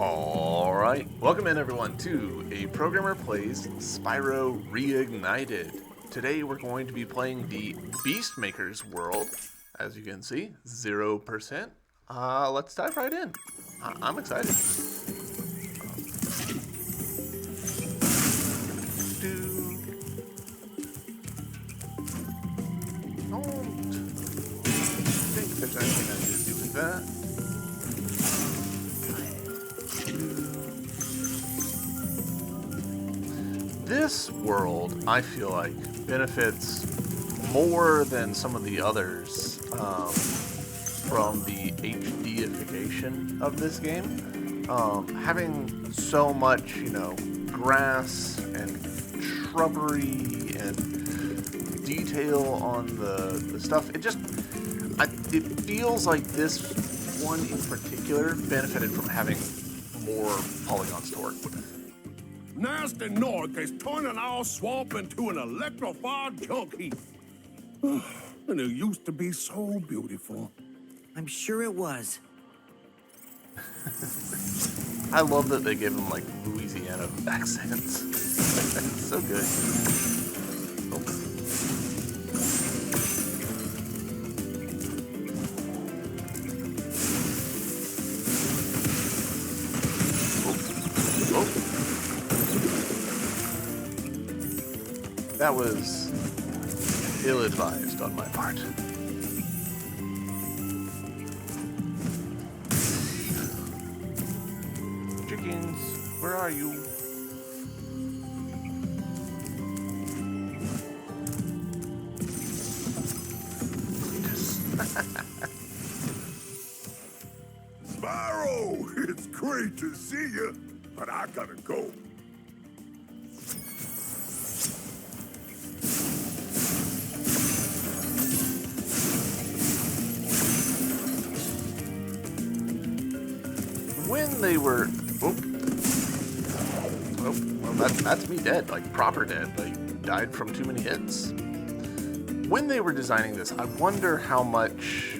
Alright, welcome in everyone to A Programmer Plays Spyro Reignited. Today we're going to be playing the Beastmaker's world. As you can see, 0%. Let's dive right in. I'm excited. Don't think there's anything I need to do with that. This world, I feel like, benefits more than some of the others from the HDification of this game. Having so much, grass and shrubbery and detail on the stuff, it feels like this one in particular benefited from having more polygons to work with. Nasty North is turning our swamp into an electrified junk heap. And it used to be so beautiful. I'm sure it was. I love that they gave them like Louisiana accents. So good. That was ill-advised on my part. Chickens, where are you? Spyro, it's great to see you, but I gotta go. When they were, well, that's me dead, like proper dead, like died from too many hits. When they were designing this, I wonder how much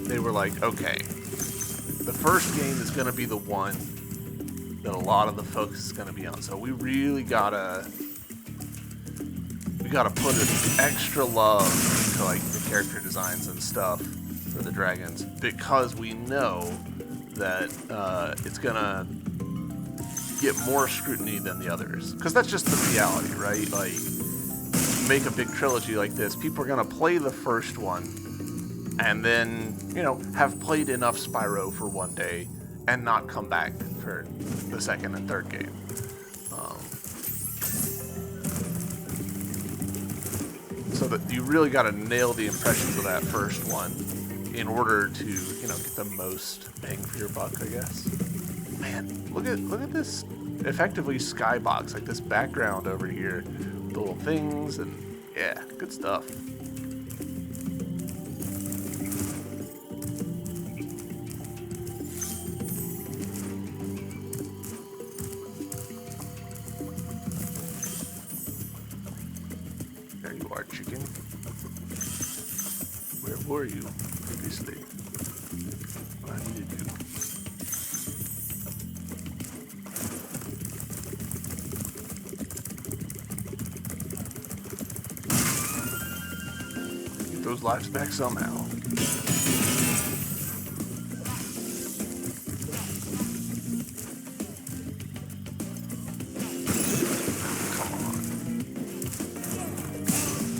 they were like, okay, the first game is going to be the one that a lot of the focus is going to be on, so we really gotta put an extra love into like the character designs and stuff for the dragons, because we know that it's gonna get more scrutiny than the others, because that's just the reality, right? Like, you make a big trilogy like this, people are gonna play the first one and then have played enough Spyro for one day and not come back for the second and third game. So that you really got to nail the impressions of that first one in order to, get the most bang for your buck, I guess. Man, look at this effectively skybox, like this background over here, the little things, and yeah, good stuff. There you are, chicken. Where were you previously? I needed you. Get those lives back somehow.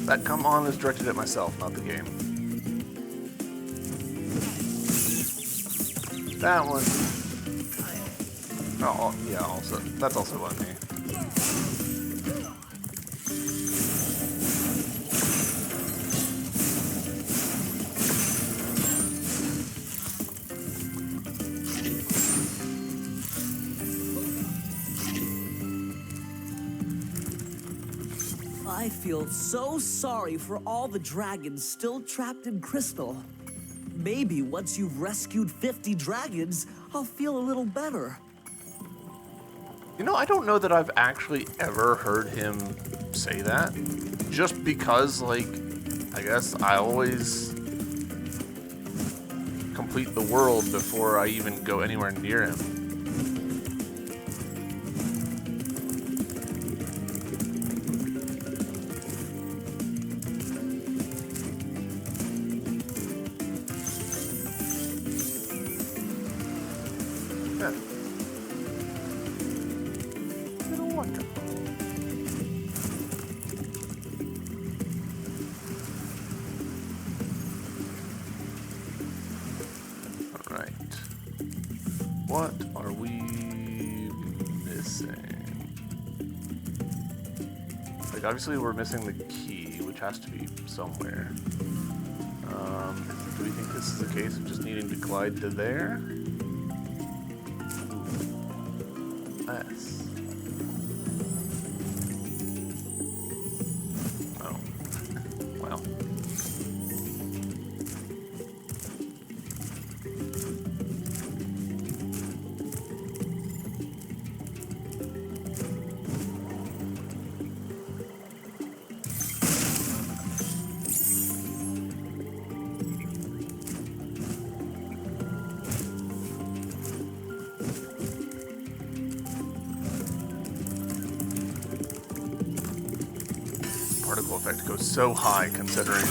That come on is directed at myself, not the game. That one. Oh, yeah, also. That's also on me. I feel so sorry for all the dragons still trapped in Crystal. Maybe once you've rescued 50 dragons, I'll feel a little better. I don't know that I've actually ever heard him say that. Just because, like, I guess I always complete the world before I even go anywhere near him. Yeah. Little waterfall. What are we missing? Like, obviously we're missing the key, which has to be somewhere. Do we think this is a case of just needing to glide to there? Yes. Oh. Well. Particle effect goes so high considering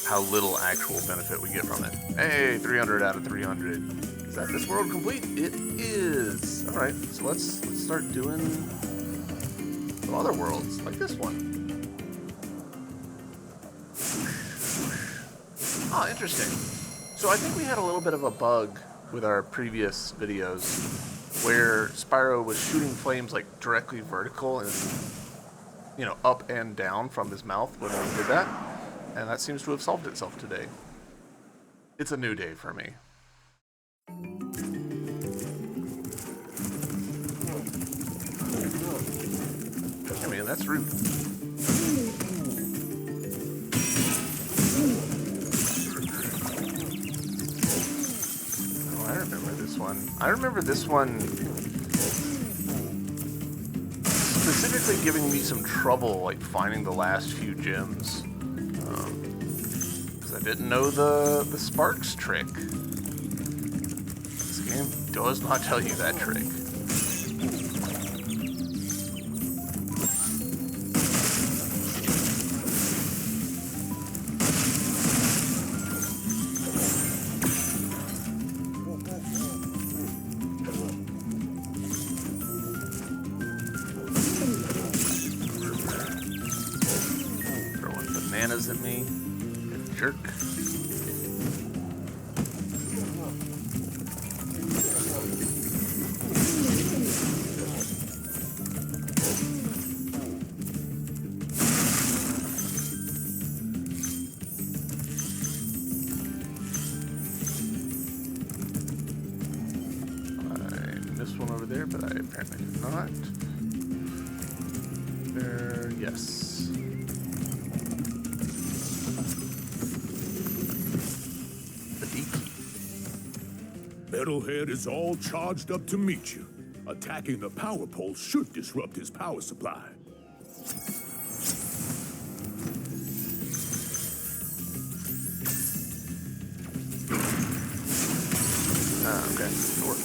how little actual benefit we get from it. Hey, 300 out of 300. Is that this world complete? It is. All right, so let's start doing some other worlds like this one. Oh, interesting. So I think we had a little bit of a bug with our previous videos where Spyro was shooting flames like directly vertical and, you know, up and down from his mouth when we did that, and that seems to have solved itself today. It's a new day for me. I mean, that's rude. Oh, I remember this one. I remember this one specifically giving me some trouble, like, finding the last few gems. Because I didn't know the sparks trick. This game does not tell you that trick. Bananas at me, you jerk. I missed one over there, but I apparently did not. There, yes. Metalhead is all charged up to meet you. Attacking the power pole should disrupt his power supply. Ah, okay. Sure.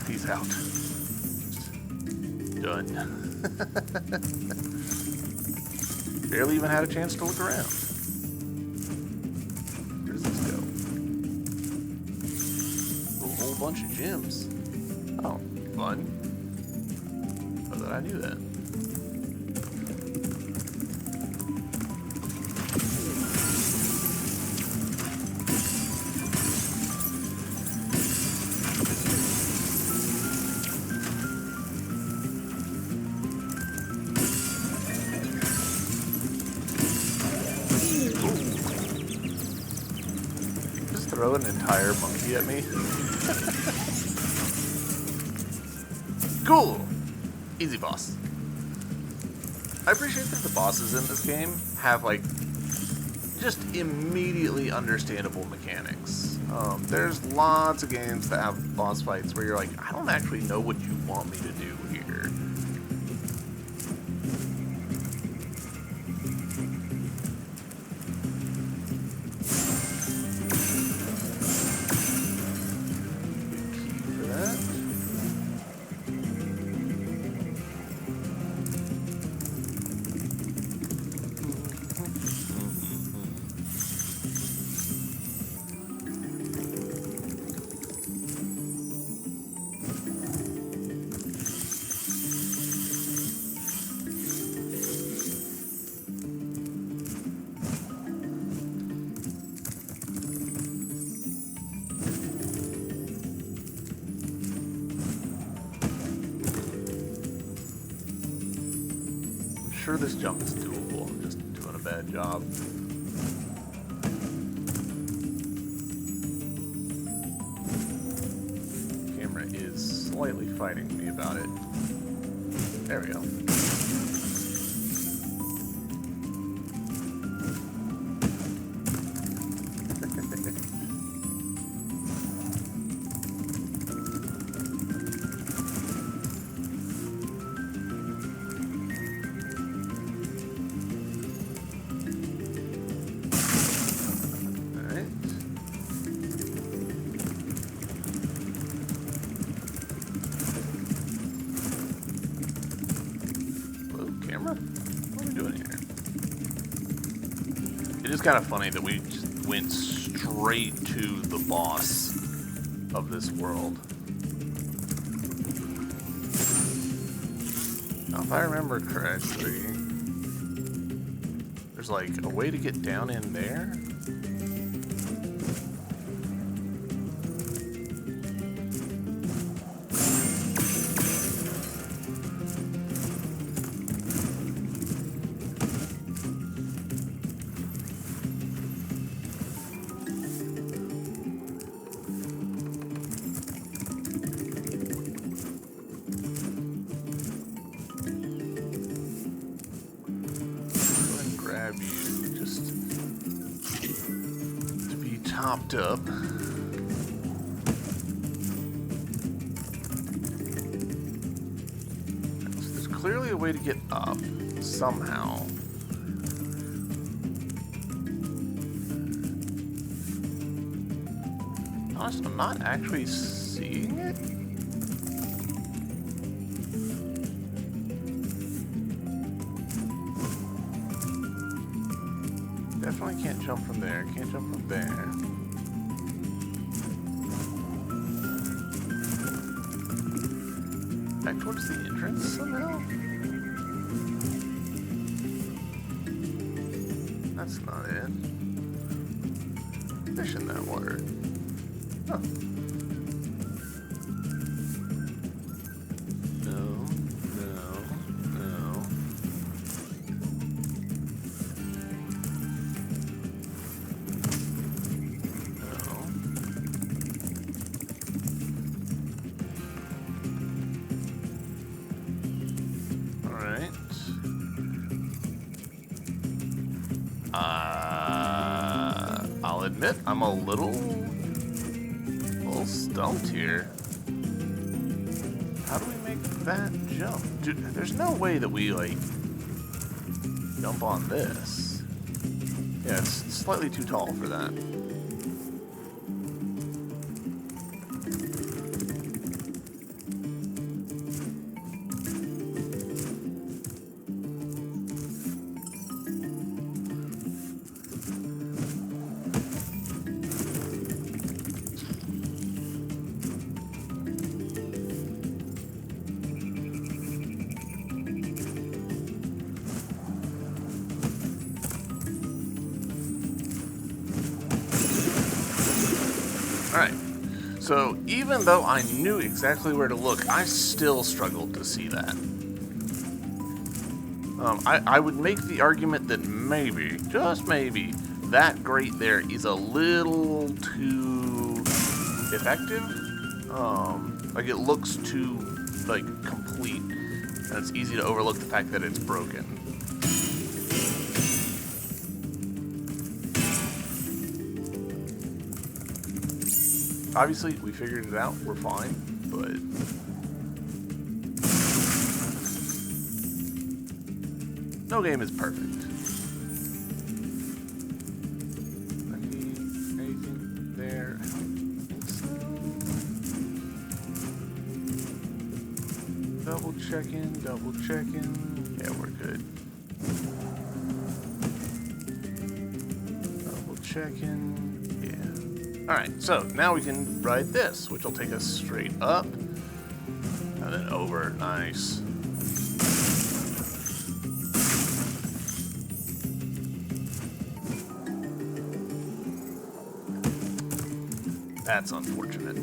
He's out. Done. Barely even had a chance to look around. Where does this go? A whole bunch of gems. Oh, fun. Not that I knew that. Throw an entire monkey at me. Cool! Easy boss. I appreciate that the bosses in this game have, like, just immediately understandable mechanics. There's lots of games that have boss fights where you're like, I don't actually know what you want me to do here. Key for that. I'm sure this jump is doable. I'm just doing a bad job. Camera is slightly fighting me about it. There we go. It is kind of funny that we just went straight to the boss of this world. Now, if I remember correctly, there's like a way to get down in there. Topped up. So there's clearly a way to get up somehow. Honest, I'm not actually seeing it. Definitely can't jump from there. Can't jump from there. Back towards the entrance somehow? That's not it. Fish in that water. Huh. I'll admit I'm a little stumped here. How do we make that jump? Dude, there's no way that we, like, jump on this. Yeah, it's slightly too tall for that. Alright, so even though I knew exactly where to look, I still struggled to see that. I would make the argument that maybe, just maybe, that grate there is a little too effective. Like it looks too, like, complete, and it's easy to overlook the fact that it's broken. Obviously, we figured it out. We're fine, but no game is perfect. Anything there? I don't think so. Double checking, double checking. Yeah, we're good. Double checking. Yeah. Alright, so now we can ride this, which will take us straight up. And then over. Nice. That's unfortunate.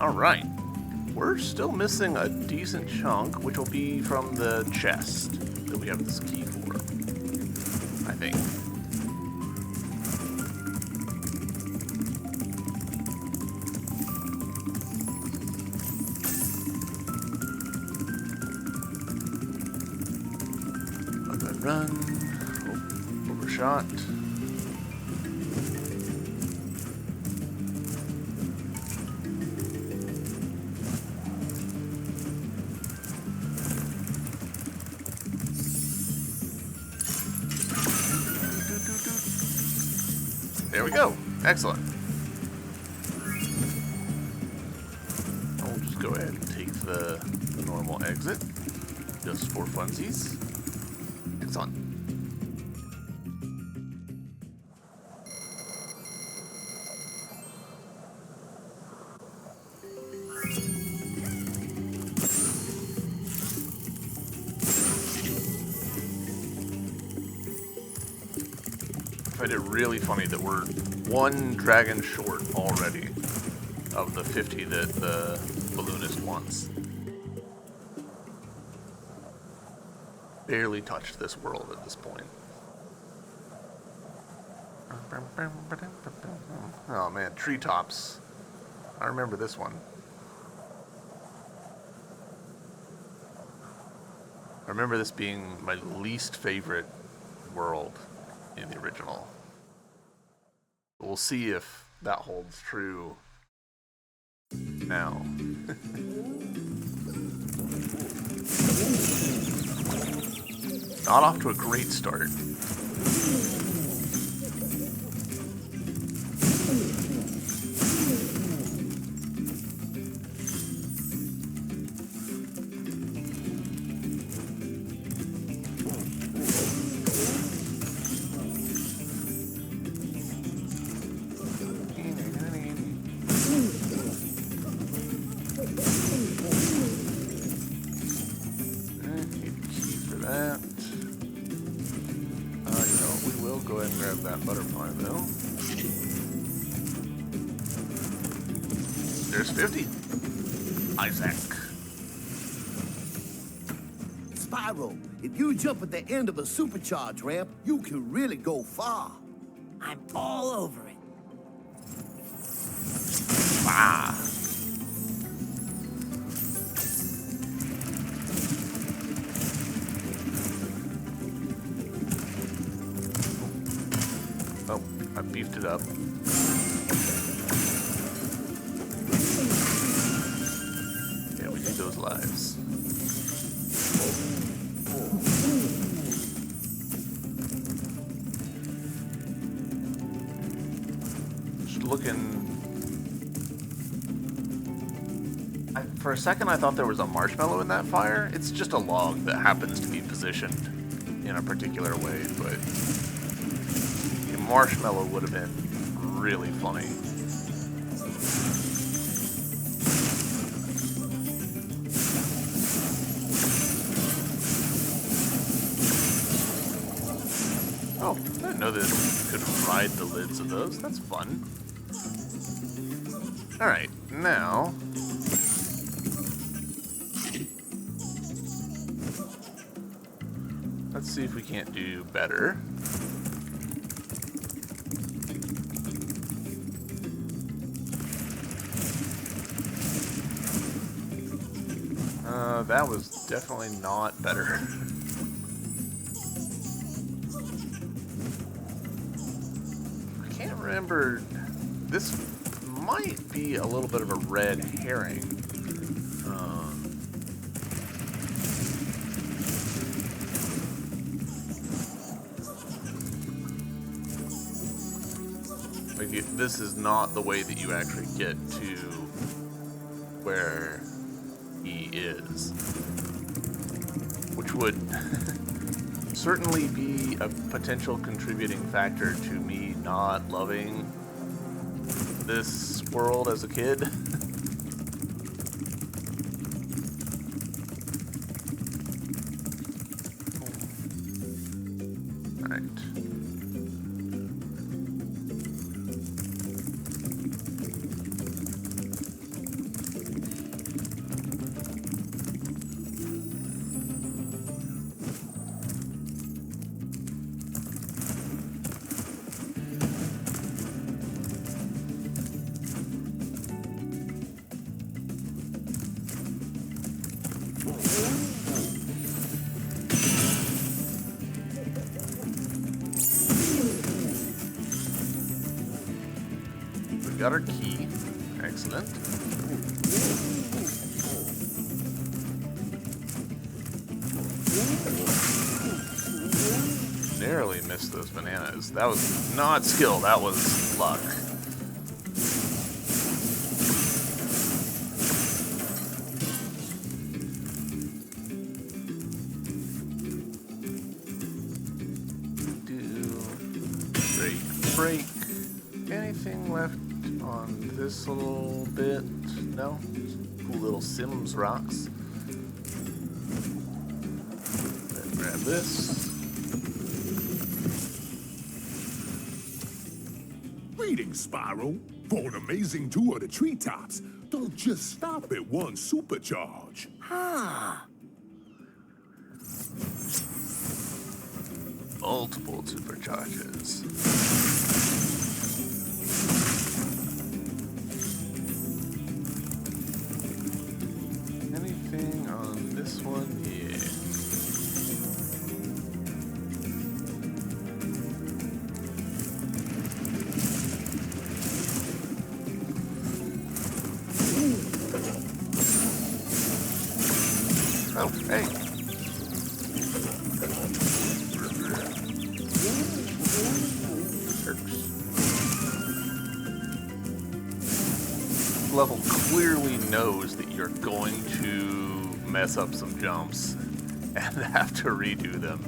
All right. We're still missing a decent chunk, which will be from the chest that we have this key for, I think. A good run. Oh, overshot. There we go. Excellent. I'll just go ahead and take the normal exit, just for funsies. Excellent. I find it really funny that we're one dragon short already of the 50 that the balloonist wants. Barely touched this world at this point. Oh man, treetops. I remember this one. I remember this being my least favorite world in the original. We'll see if that holds true now. Not off to a great start. Go ahead and grab that butterfly, though. There's 50. Isaac. Spyro, if you jump at the end of a supercharge ramp, you can really go far. I'm all over it. Ah. Oh, I beefed it up. Yeah, we need those lives. Just looking. For a second, I thought there was a marshmallow in that fire. It's just a log that happens to be positioned in a particular way, but a marshmallow would have been really funny. Oh, I didn't know that you could ride the lids of those. That's fun. Alright, now Let's see if we can't do better. That was definitely not better. I can't remember. This might be a little bit of a red herring. This is not the way that you actually get to where he is, which would certainly be a potential contributing factor to me not loving this world as a kid. Alright. Got our key. Excellent. Narrowly missed those bananas. That was not skill, that was luck. Break. Anything left on this little bit? No? Cool little Sims rocks. Then grab this. Greetings, Spyro. For an amazing tour of the treetops, don't just stop at one supercharge. Multiple supercharges. Anything on this one? Yeah. Oh, hey. Level clearly knows that you're going to mess up some jumps and have to redo them.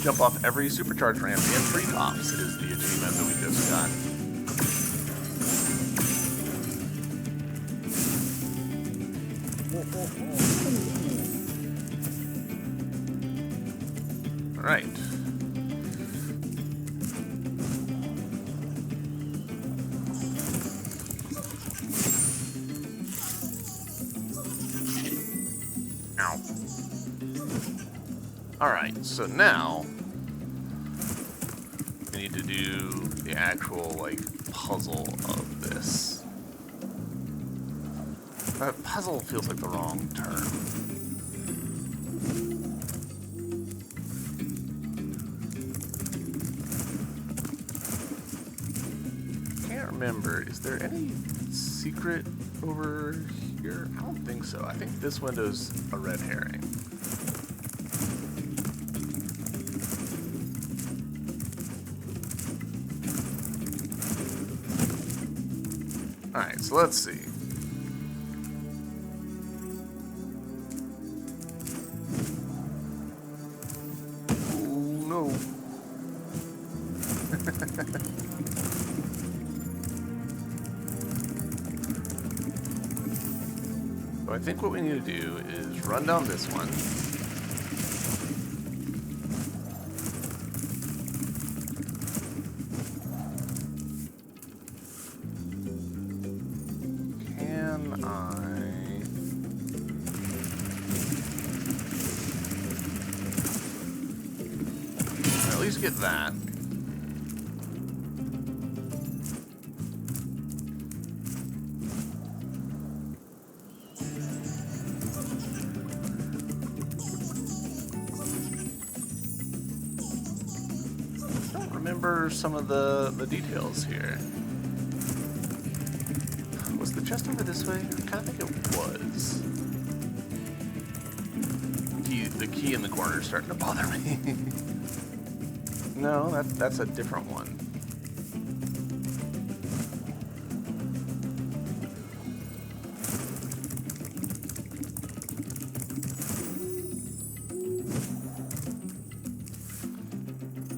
Jump off every supercharged ramp in treetops is the achievement that we just got. Right. Ow. Alright, so now we need to do the actual, like, puzzle of this. Puzzle feels like the wrong term. Remember, is there any secret over here? I don't think so. I think this window's a red herring. Alright, so let's see. Oh, no. So I think what we need to do is run down this one. least get that. I don't remember some of the details here. Was the chest over this way? I kind of think it was. The key in the corner is starting to bother me. No, that's a different one.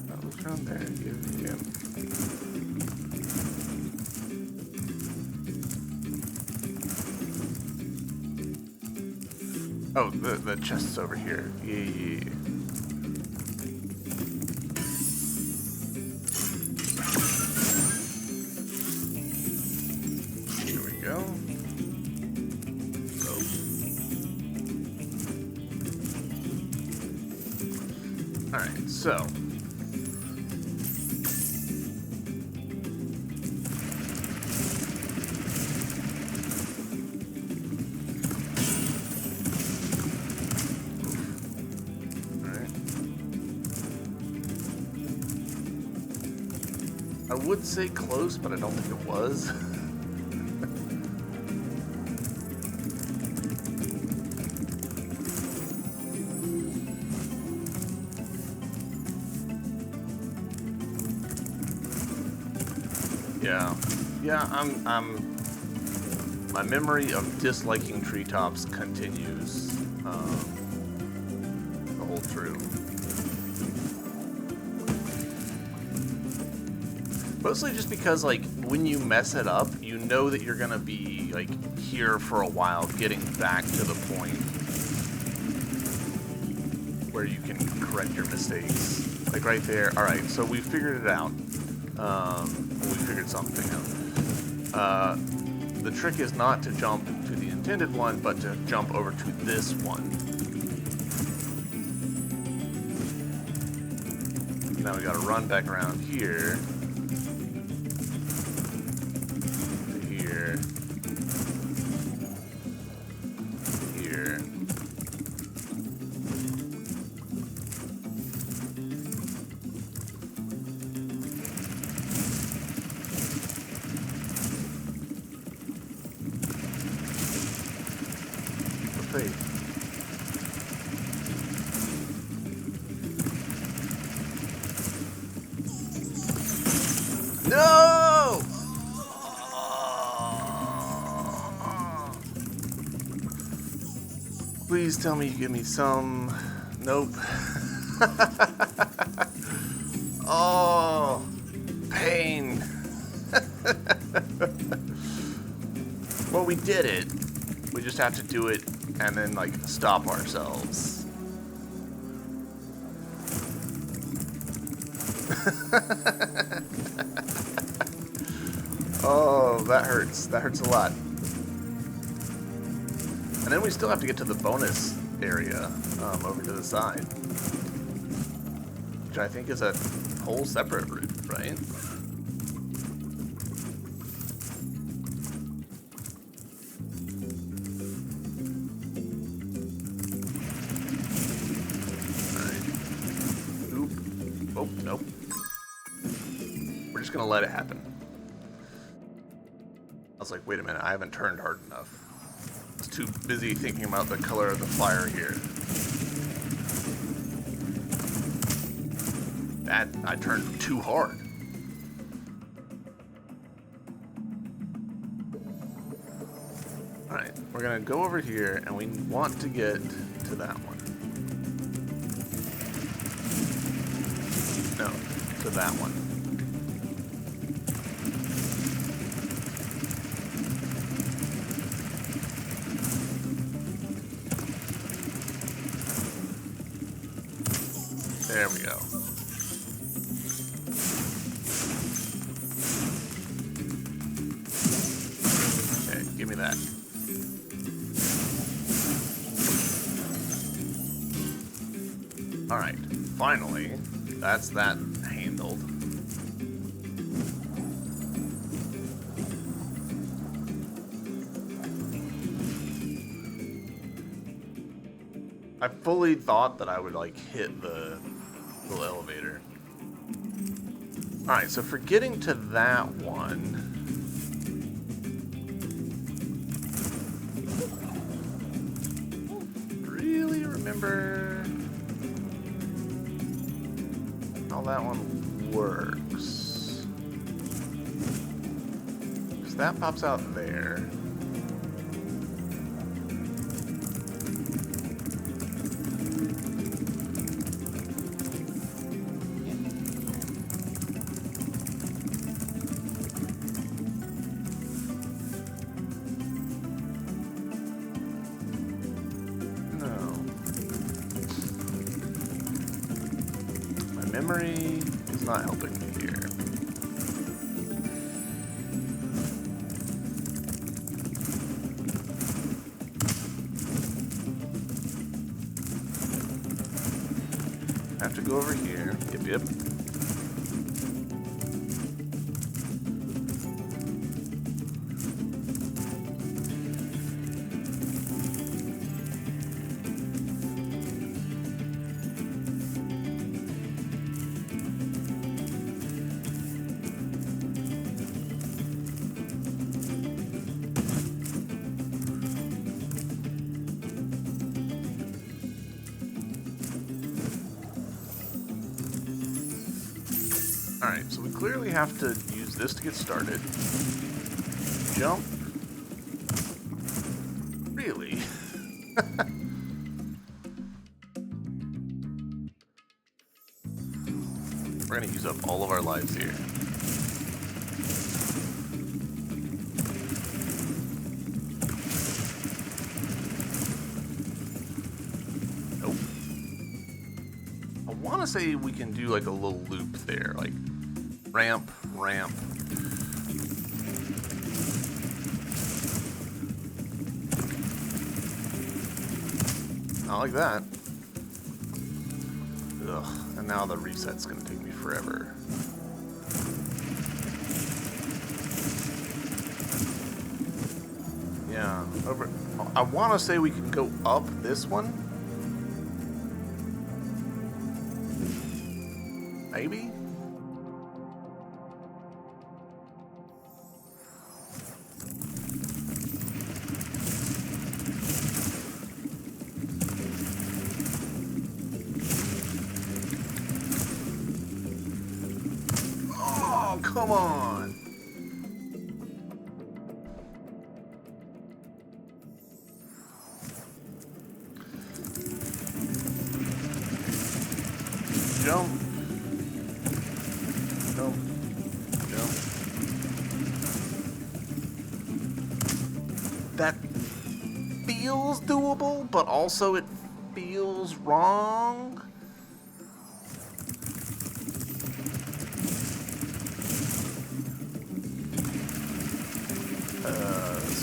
That was around there. Yeah. Oh, the chest's over here. Yeah. Here we go. Alright, so. I would say close, but I don't think it was. Yeah, my memory of disliking treetops continues to hold true. Mostly just because, like, when you mess it up, you know that you're gonna be, like, here for a while, getting back to the point where you can correct your mistakes. Like, right there. Alright, so we figured it out. We figured something out. The trick is not to jump to the intended one, but to jump over to this one. Now we gotta run back around here. To here. Here. No! Please tell me you give me some. Nope. Oh, pain. Well, we did it. We just have to do it and then, like, stop ourselves. Oh, that hurts. That hurts a lot. And then we still have to get to the bonus area over to the side. Which I think is a whole separate route, right? Nope. We're just gonna let it happen. I was like, wait a minute, I haven't turned hard enough. I was too busy thinking about the color of the fire here. I turned too hard. Alright, we're gonna go over here and we want to get to that one. No, to that one. There we go. Okay, give me that. Alright, finally. that's that handled. I fully thought that I would like hit the elevator. Alright, so for getting to that one, really remember how that one works. Because that pops out there. Memory is not helping me here. Have to go over here. Yep, yep. Alright, so we clearly have to use this to get started. Jump. Really? We're gonna use up all of our lives here. Nope. I want to say we can do like a little loop there, like ramp, ramp. Not like that. Ugh, and now the reset's gonna take me forever. Yeah, over. I want to say we can go up this one. Maybe? Oh, come on! Jump. Jump. Jump. That feels doable, but also it feels wrong.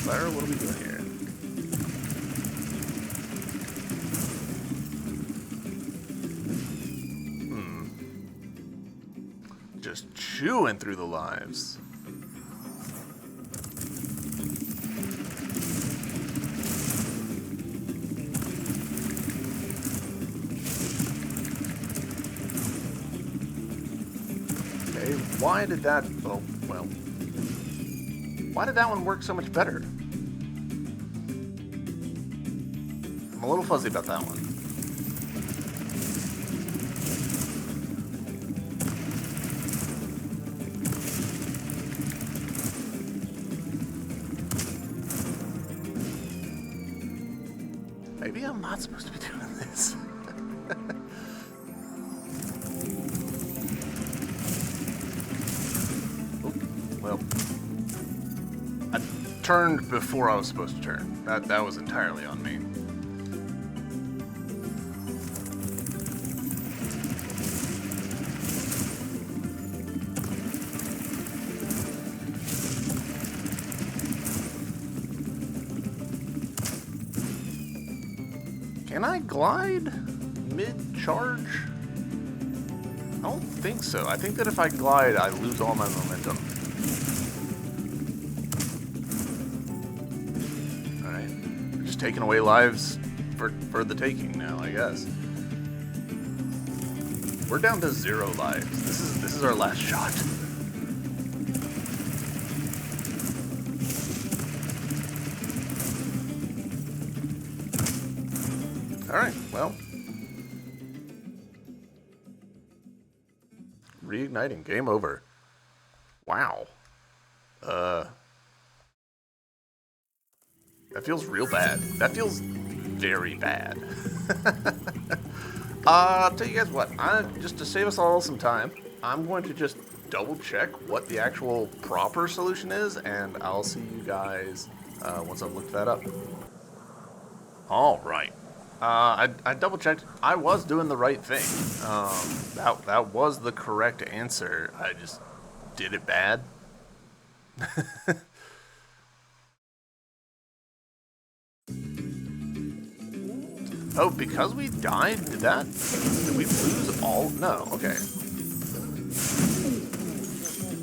Spyro, what are we doing here? Just chewing through the lives. Okay, why did that... Oh, well... Why did that one work so much better? I'm a little fuzzy about that one. Maybe I'm not supposed to be doing this. Oh, well. I turned before I was supposed to turn. That was entirely on me. Can I glide mid-charge? don't think so. I think that if I glide, I lose all my momentum. Alright. Just taking away lives for the taking now, I guess. We're down to 0 lives. This is our last shot. Alright, well. Reigniting. Game over. Wow. That feels real bad. That feels very bad. I'll tell you guys what, just to save us all some time, I'm going to just double check what the actual proper solution is, and I'll see you guys once I've looked that up. All right. I double checked. I was doing the right thing. That was the correct answer. I just did it bad. Oh, because we died? Did we lose all? No, okay.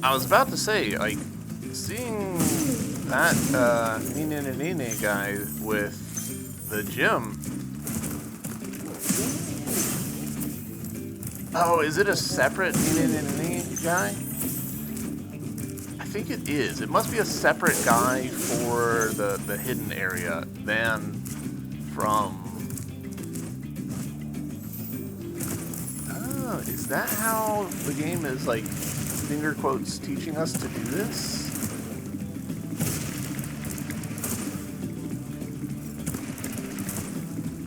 I was about to say, like, seeing that Nene guy with the gym. Oh, is it a separate Nene guy? I think it is. It must be a separate guy for the hidden area than from... Oh, is that how the game is, like, finger quotes teaching us to do this?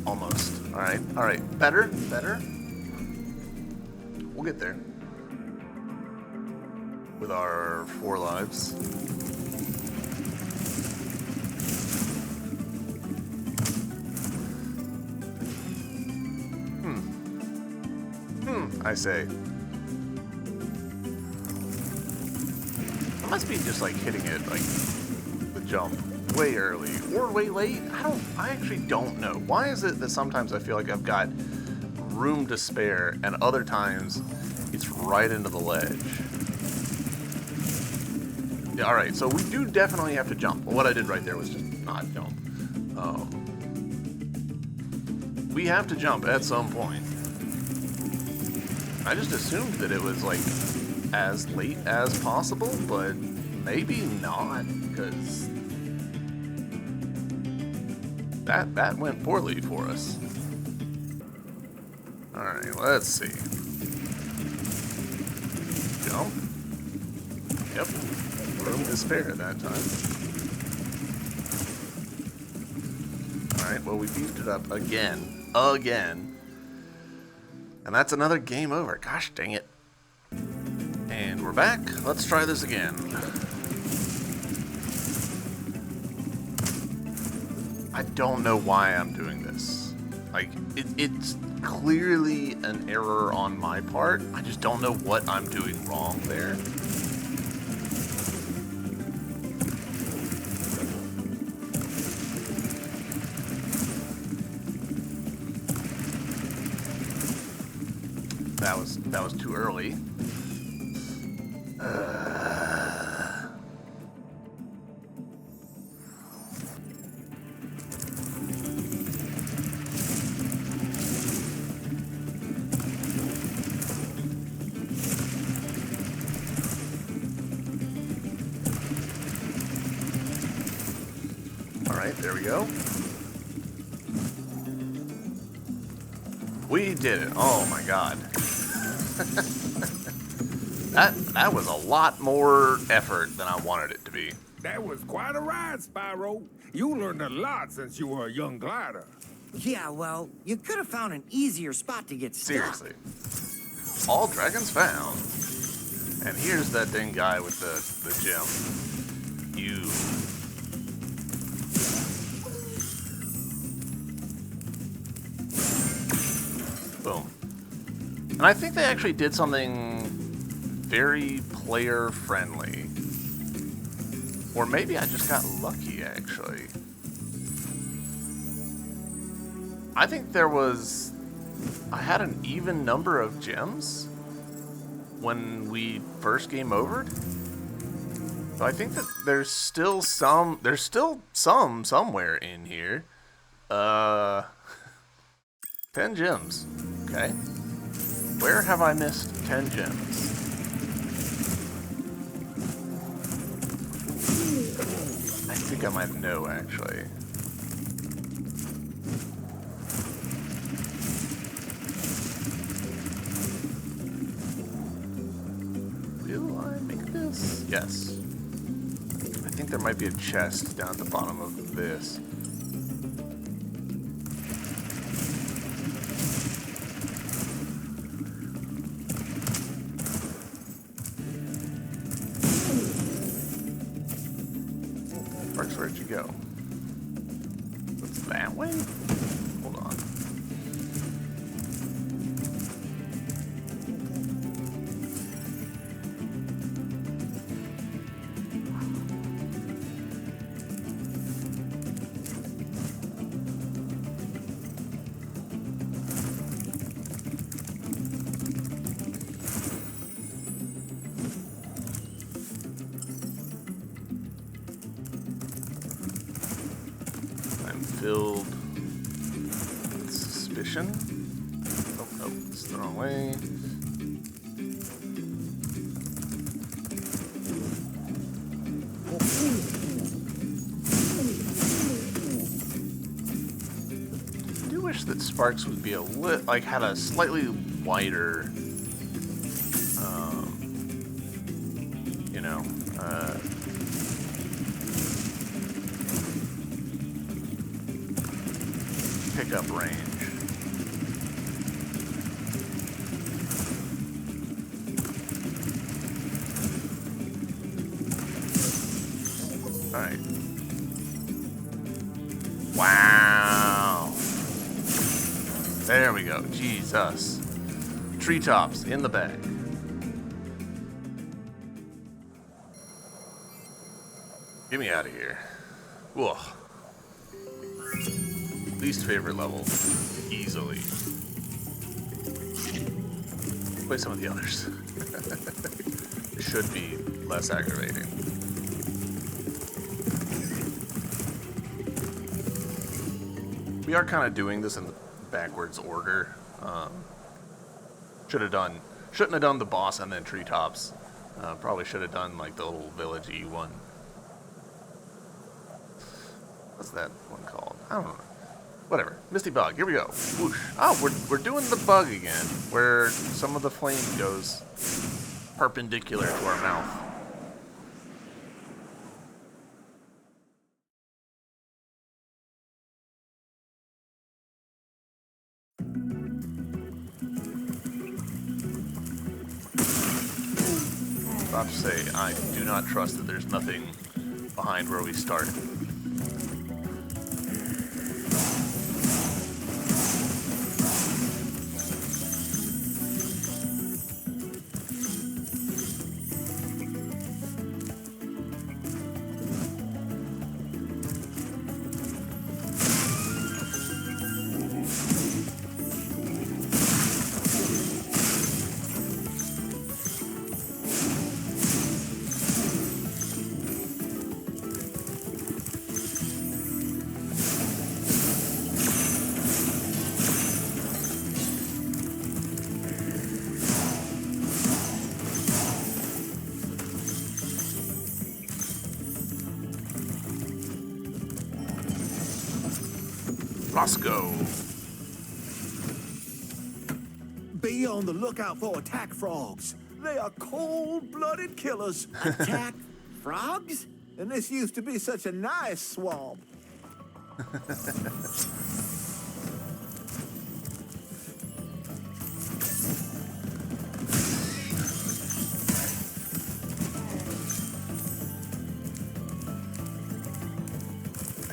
Almost. Alright. Better? We'll get there. With our 4 lives. I say. I must be just like hitting it, like, the jump way early or way late. I actually don't know. Why is it that sometimes I feel like I've got room to spare and other times it's right into the ledge? Yeah, alright, so we do definitely have to jump. What I did right there was just not jump. We have to jump at some point. I just assumed that it was, like, as late as possible, but maybe not, because that went poorly for us. Alright, let's see. Jump. Yep. Room to spare at that time. Alright, well, we beefed it up again. And that's another game over. Gosh dang it. And we're back. Let's try this again. I don't know why I'm doing this. Like, it's clearly an error on my part. I just don't know what I'm doing wrong there. That was too early. All right, there we go. We did it. Oh my god. That was a lot more effort than I wanted it to be. That was quite a ride, Spyro. You learned a lot since you were a young glider. Yeah, well, you could have found an easier spot to get stuck. Seriously. All dragons found. And here's that dang guy with the gem. You. Boom. And I think they actually did something very player-friendly. Or maybe I just got lucky, actually. I think I had an even number of gems, when we first game overed. So I think that there's still some somewhere in here. 10 gems. Okay. Where have I missed 10 gems? I think I might know, actually. Will I make this? Yes. I think there might be a chest down at the bottom of this. Sparks, where'd you go? What's that way? Hold on. Filled with suspicion. Oh, no, it's the wrong way. I do wish that Sparks would be a like had a slightly wider, you know, pickup range. All right. Wow. There we go. Jesus. Treetops in the bag. Get me out of here. Whoa. Least favorite level, easily. Play some of the others. It should be less aggravating. We are kind of doing this in the backwards order. Shouldn't have done the boss and then treetops. Probably should have done like the little village-y one. What's that one called? I don't know. Whatever. Misty Bug. Here we go. Whoosh. Oh, we're doing the bug again, where some of the flame goes perpendicular to our mouth. About to say, I do not trust that there's nothing behind where we start. Roscoe. Be on the lookout for attack frogs. They are cold-blooded killers. Attack frogs? And this used to be such a nice swamp. I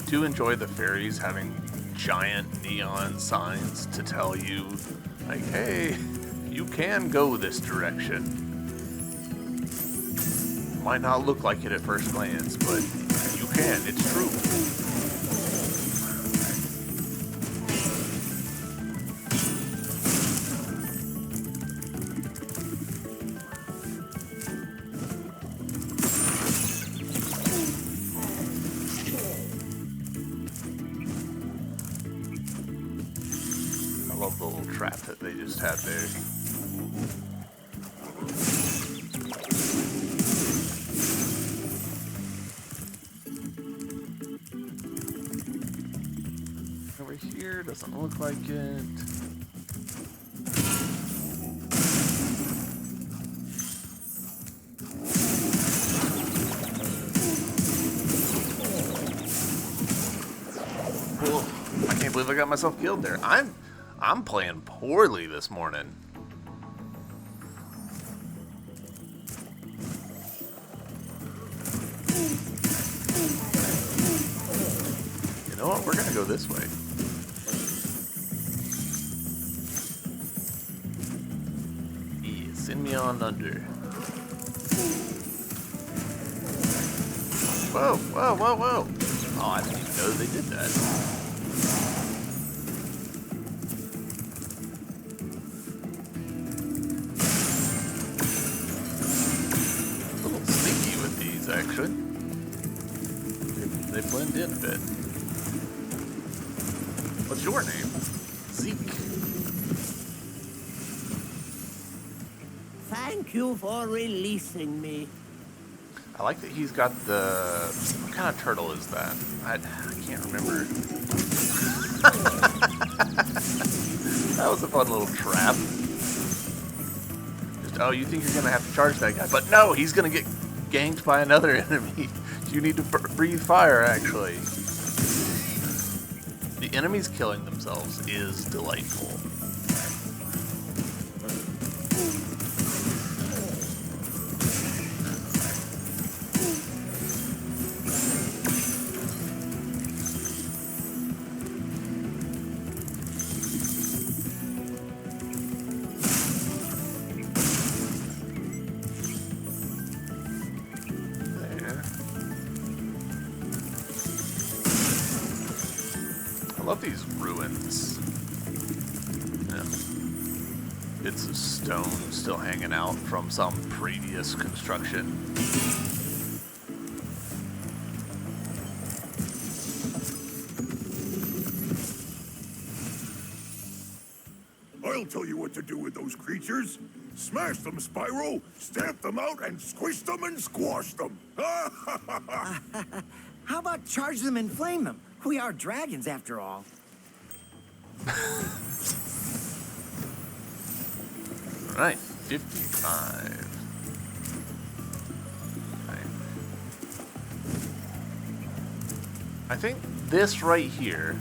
do enjoy the fairies having giant neon signs to tell you, like, hey, you can go this direction. Might not look like it at first glance, but you can, it's true. just had there. Over here doesn't look like it. Cool. I can't believe I got myself killed there. I'm playing poorly this morning. You know what? We're gonna go this way. Yeah, send me on under. Whoa, whoa, whoa, whoa. Oh, I didn't even know they did that. A little sneaky with these, actually. They blend in a bit. What's your name? Zeke. Thank you for releasing me. I like that he's got the... What kind of turtle is that? I can't remember. That was a fun little trap. Just, oh, you think you're going to have to charge that guy. But no, he's going to get ganked by another enemy. You need to breathe fire, actually. The enemies killing themselves is delightful. I love these ruins. Yeah. It's a stone still hanging out from some previous construction. I'll tell you what to do with those creatures. Smash them, Spyro, stamp them out, and squish them and squash them. How about charge them and flame them? We are dragons, after all. Alright, 55. Okay. I think this right here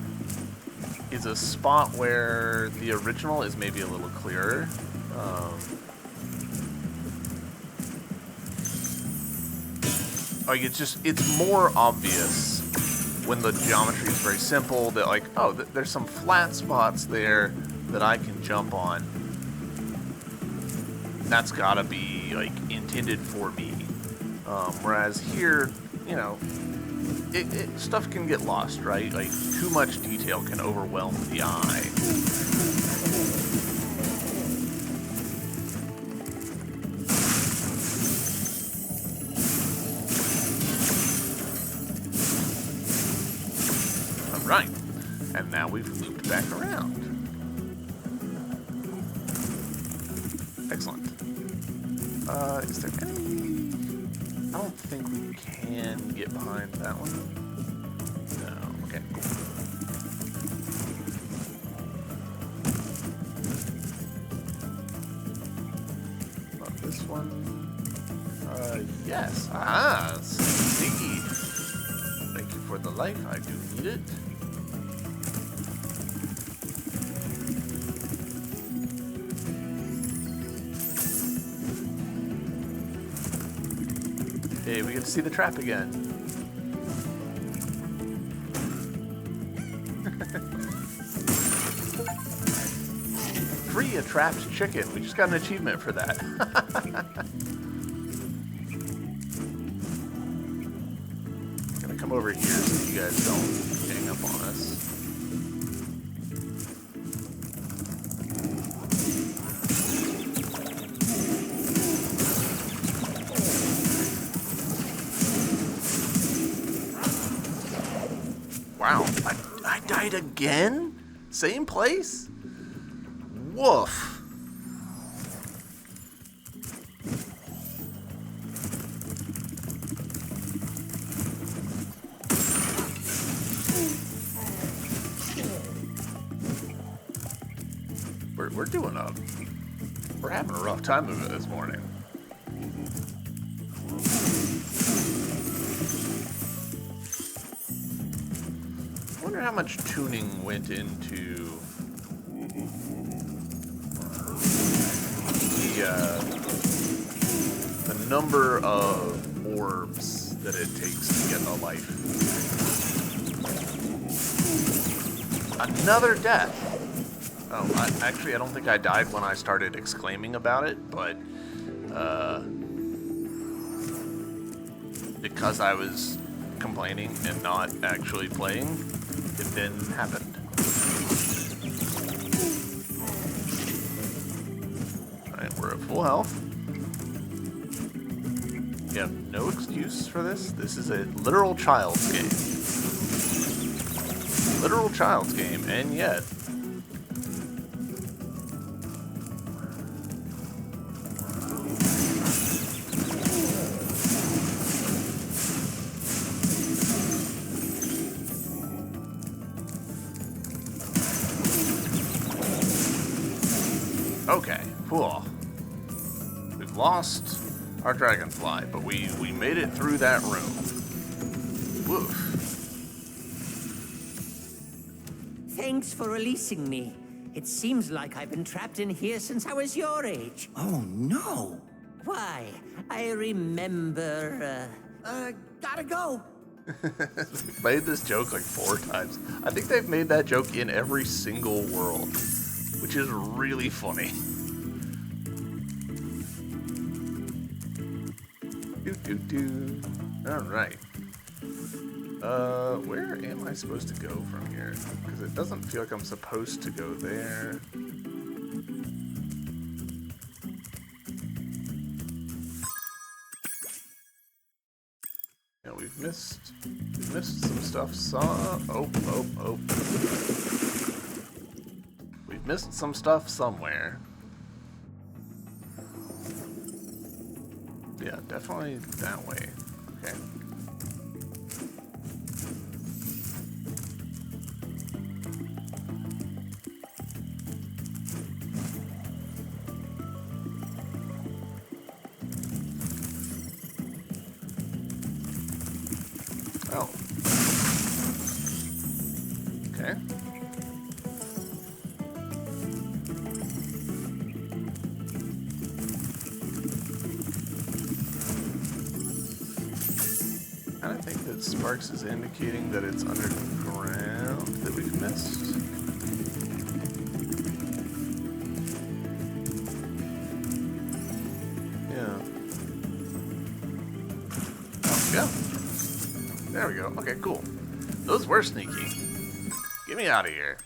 is a spot where the original is maybe a little clearer. Like it's more obvious when the geometry is very simple that like, oh, there's some flat spots there that I can jump on. That's gotta be like intended for me. Whereas here, you know, stuff can get lost, right? Like too much detail can overwhelm the eye. Right, and now we've looped back around. Excellent. Is there any... I don't think we can get behind that one. No, okay, cool. About this one. Yes. Ah, sneaky. Thank you for the life, I do need it. Hey, we get to see the trap again. Free a trapped chicken. We just got an achievement for that. Gonna come over here so you guys don't gang up on us. Wow, I died again? Same place? Woof. We're having a rough time of it this morning. I wonder how much tuning went into the number of orbs that it takes to get a life. Another death. Oh, I don't think I died when I started exclaiming about it, but because I was complaining and not actually playing, it then happened. Alright, we're at full health. You have no excuse for this. This is a literal child's game. Literal child's game, and yet okay, cool. We've lost our dragonfly, but we made it through that room. Woof. Thanks for releasing me. It seems like I've been trapped in here since I was your age. Oh no! Why, I remember, Gotta go! They've made this joke like 4 times. I think they've made that joke in every single world, which is really funny. Alright. Where am I supposed to go from here? Because it doesn't feel like I'm supposed to go there. Yeah, we've missed some stuff. Oh. We've missed some stuff somewhere. Yeah, definitely that way. Okay. Oh. Okay. I think that Sparks is indicating that it's underground that we've missed. Yeah. Oh, yeah. There we go. Okay, cool. Those were sneaky. Get me out of here.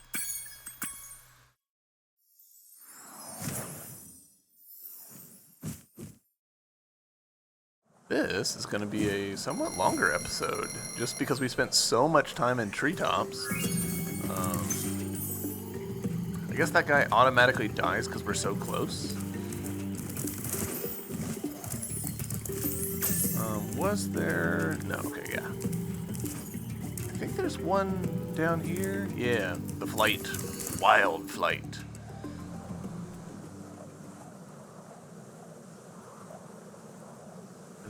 This is going to be a somewhat longer episode, just because we spent so much time in treetops. I guess that guy automatically dies because we're so close. Was there... No, okay, yeah. I think there's one down here. Yeah, the flight. Wild flight.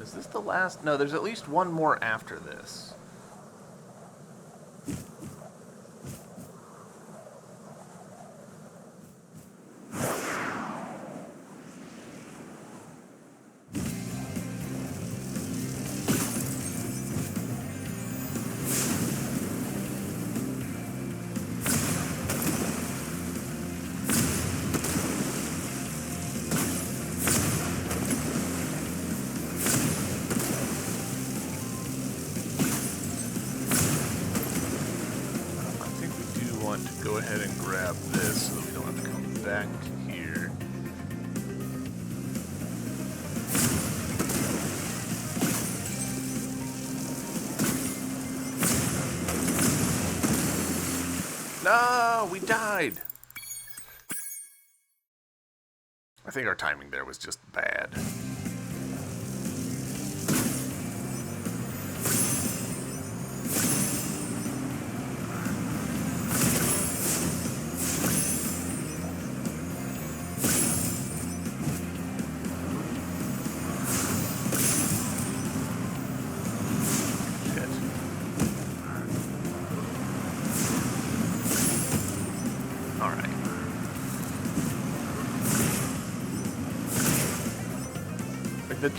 Is this the last? No, there's at least one more after this. Go ahead and grab this so we don't have to come back to here. No, we died. I think our timing there was just bad.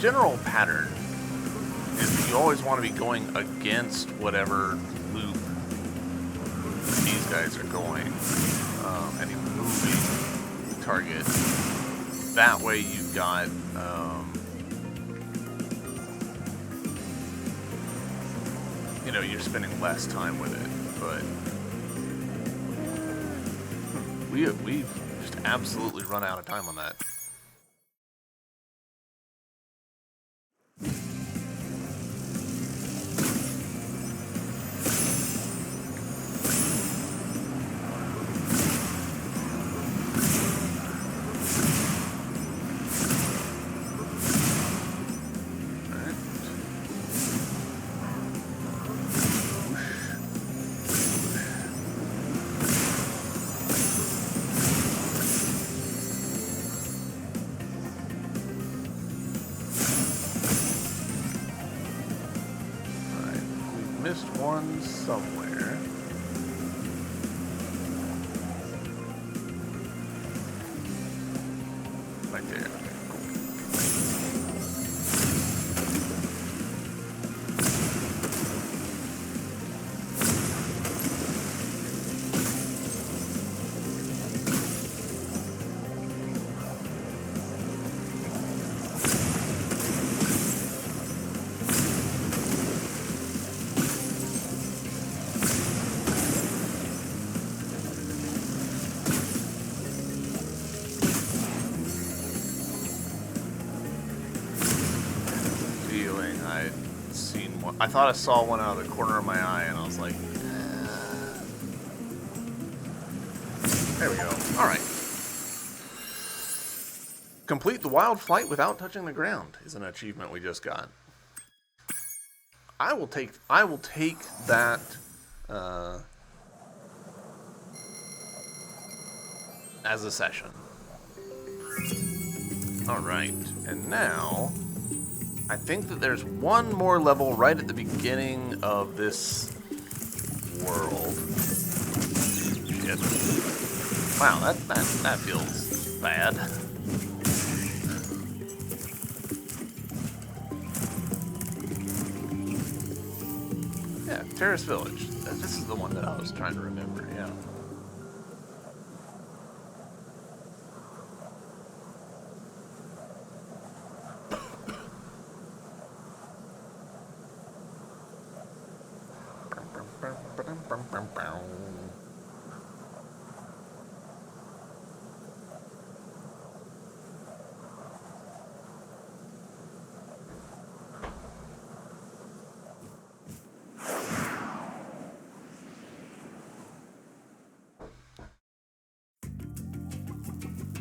general pattern is that you always want to be going against whatever loop these guys are going. Any moving target. That way you've got you know, you're spending less time with it, but we've just absolutely run out of time on that. Missed one somewhere. Right there. Okay, cool. I thought I saw one out of the corner of my eye, and I was like, There we go. All right. Complete the wild flight without touching the ground is an achievement we just got. I will take that as a session. All right, and now I think that there's one more level right at the beginning of this world. Shit. Wow, that feels bad. Yeah, Terrace Village. This is the one that I was trying to remember, yeah.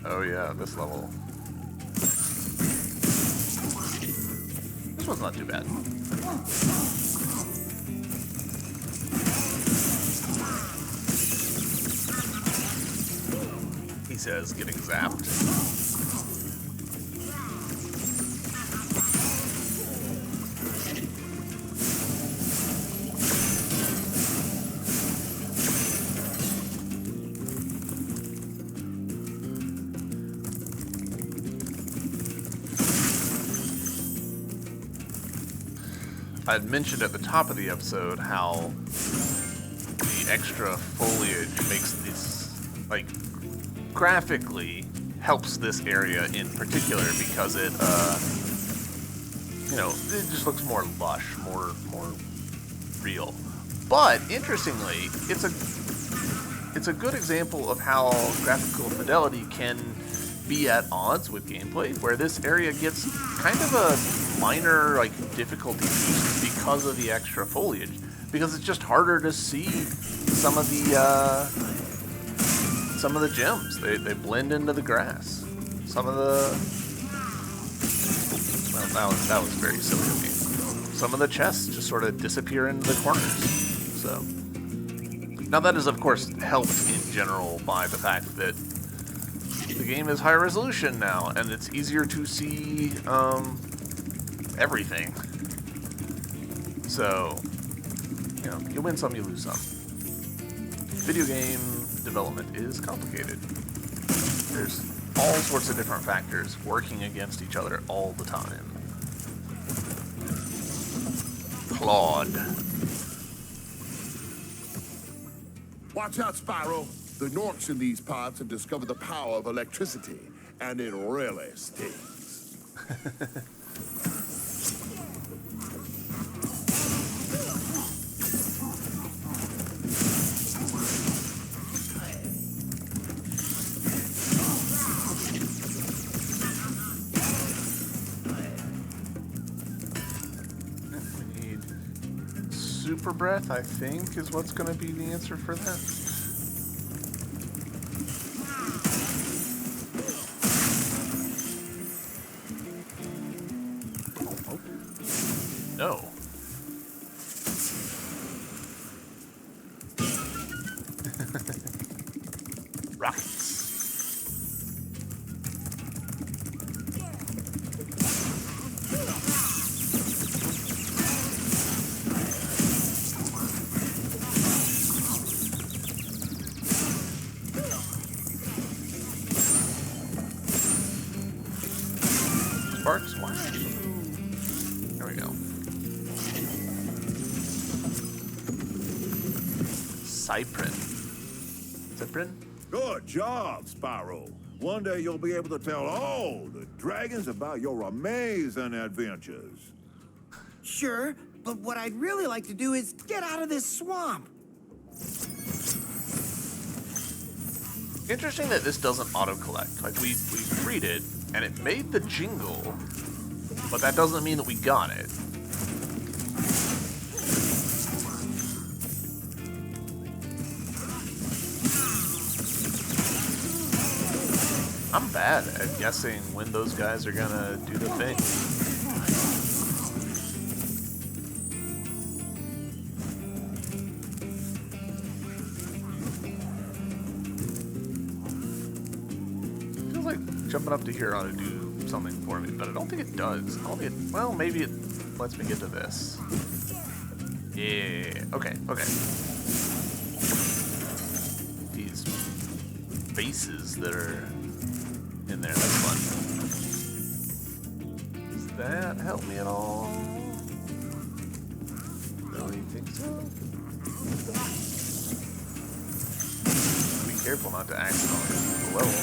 Oh yeah, this level. This one's not too bad. He says, getting zapped. I had mentioned at the top of the episode how the extra foliage makes this, like, graphically helps this area in particular because it, you know, it just looks more lush, more real. But interestingly, it's a good example of how graphical fidelity can be at odds with gameplay, where this area gets kind of a minor, like, difficulty boost because of the extra foliage, because it's just harder to see some of the gems. They blend into the grass. Some of the that was very silly of me. Some of the chests just sort of disappear into the corners. So now that is of course helped in general by the fact that the game is high resolution now, and it's easier to see everything. So, you know, you win some, you lose some. Video game development is complicated. There's all sorts of different factors working against each other all the time. Claude. Watch out, Spyro. The Norks in these parts have discovered the power of electricity, and it really stings. We need super breath, I think, is what's going to be the answer for that. No. Rockets. Sparks, why? There we go. Cyprin? Good job, Spyro. One day you'll be able to tell all the dragons about your amazing adventures. Sure, but what I'd really like to do is get out of this swamp. Interesting that this doesn't auto-collect. Like, we freed it, and it made the jingle, but that doesn't mean that we got it. I'm bad at guessing when those guys are gonna do the thing. Feels like jumping up to here ought to do something for me, but I don't think it does. Well, maybe it lets me get to this. Yeah, okay. These bases that are in there, that's fun. Does that help me at all? Don't you think so? Be careful not to accidentally leave the level.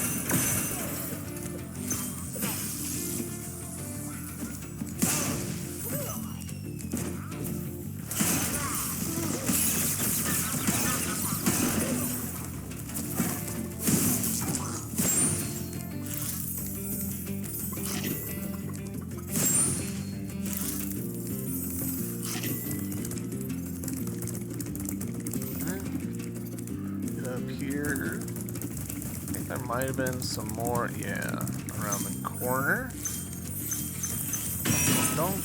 Here, I think there might have been some more, yeah, around the corner. Donk.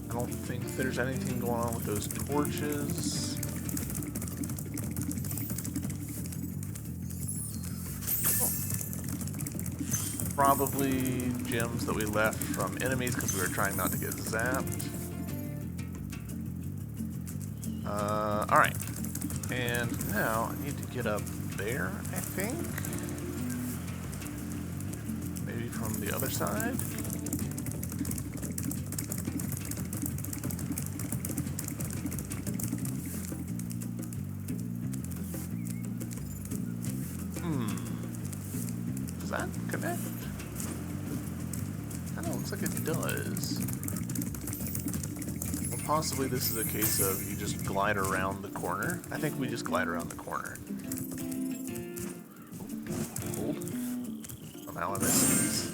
I don't think there's anything going on with those torches. Oh. Probably gems that we left from enemies because we were trying not to get zapped. Alright. And now I need to get up there, I think. Maybe from the other side. Does that connect? Kinda looks like it does. Possibly this is a case of you just glide around the corner. I think we just glide around the corner. Hold. Somehow I missed these.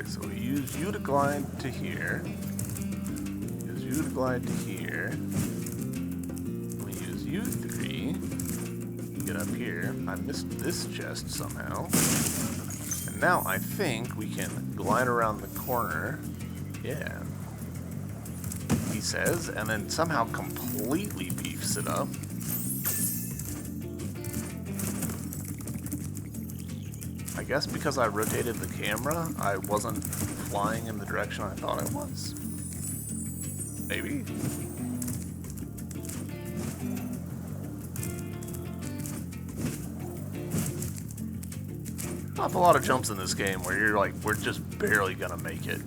So we use you to glide to here. Use you to glide to here. We use you three to get up here. I missed this chest somehow. And now I think we can glide around the corner. Yeah. He says, and then somehow completely beefs it up. I guess because I rotated the camera, I wasn't flying in the direction I thought I was. Maybe? Not a lot of jumps in this game where you're like, we're just barely gonna make it.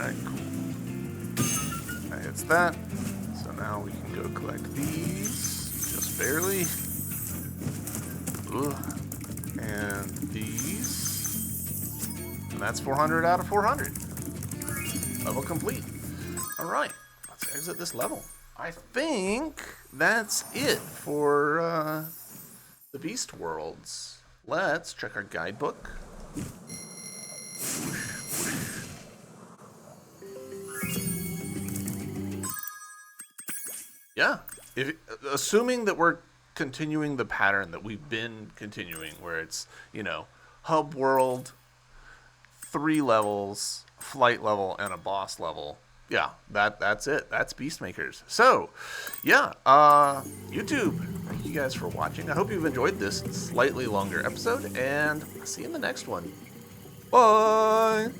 Alright, cool. That hits that. So now we can go collect these. Just barely. Ugh. And these. And that's 400 out of 400. Level complete. Alright, let's exit this level. I think that's it for the Beast Worlds. Let's check our guidebook. Yeah, assuming that we're continuing the pattern that we've been continuing, where it's, you know, hub world, 3 levels, flight level, and a boss level. Yeah, that's it. That's Beastmakers. So, yeah, YouTube, thank you guys for watching. I hope you've enjoyed this slightly longer episode, and I'll see you in the next one. Bye!